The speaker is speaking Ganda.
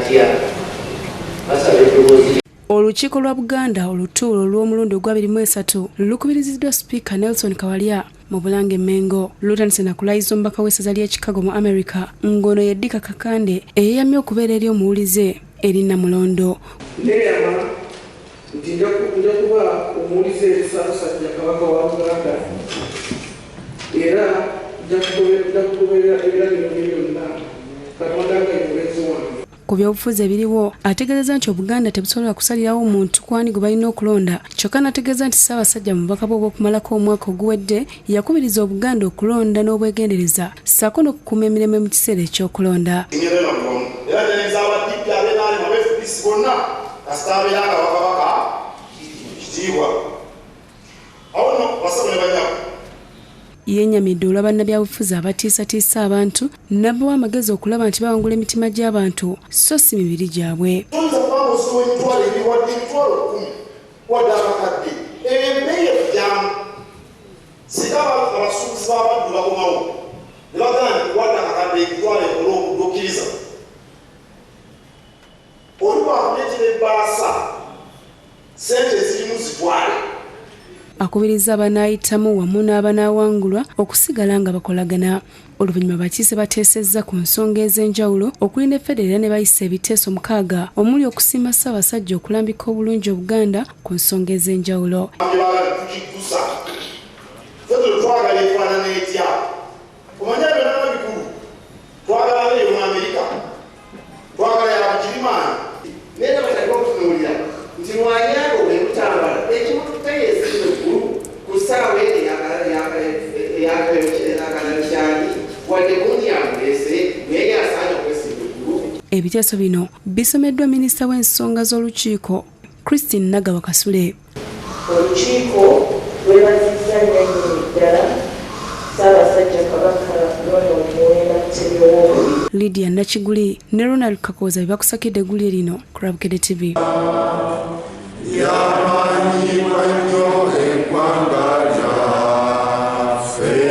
atya basaba eddoboozi. Olukiiko lwa Buganda olutuulo olw'omulundi ogwa 23 lukubiriziddwa Sipiika Nelson Kawalya mu Bulange Mengo lutandise na kulayiza omubaka w'essaza ly'e Chicago mu America ng'ono ye Dick Kakande eyeeyamye okubeera eri omuwulize erinna Mulondo. Neeyama nti nja kuba omuwulize eri Ssaabasajja Kabaka wa Buganda era nja kugoberera ebiragiro bye byonna Katonda nga ye mulenzi wange. Ku byobufuzi ebiriwo ategeezezza nti Obuganda tebusobola kusalirawo omuntu kwani gwe balina okulonda kyokka n'ategeeza nti Ssaabasajja mu bubaka bwe obw'okumalako omwaka oguwedde yakubiriza Obuganda okulonda n'obwegendereza ssaako n'okukuuma emirembe mu kiseera eky'okulonda. Yennyamidde olwa bannabyabufuzi abatiisatiisa abantu n'abbawa amagezi okulaba nti bawangula emitima gy'abantu so si mibiri gyabwe. Akubirizza abanaayitamu wamu n'abanaawangulwa okusigala nga bakolagana. Oluvannyuma abakiise bateesezza ku nsonga ez'enjawulo okulinda Federa ne bayisa ebiteeso 6 omuli okusiima Ssaabasajja okulambika obulungi Obuganda ku nsonga ez'enjawulo. Ebiteeso bino bisomeddwa Minisita w'ensonga z'olukiiko Christine Nagawa Kasule. Olukiiko lwebazizza nnyo ddala Ssaabasajja Kabaka n'omuwenda Tebyowoobuli. Lydia Nakiguli ne Ronald Kakooza bakusakidde eggulire lino ku Bukedde TV.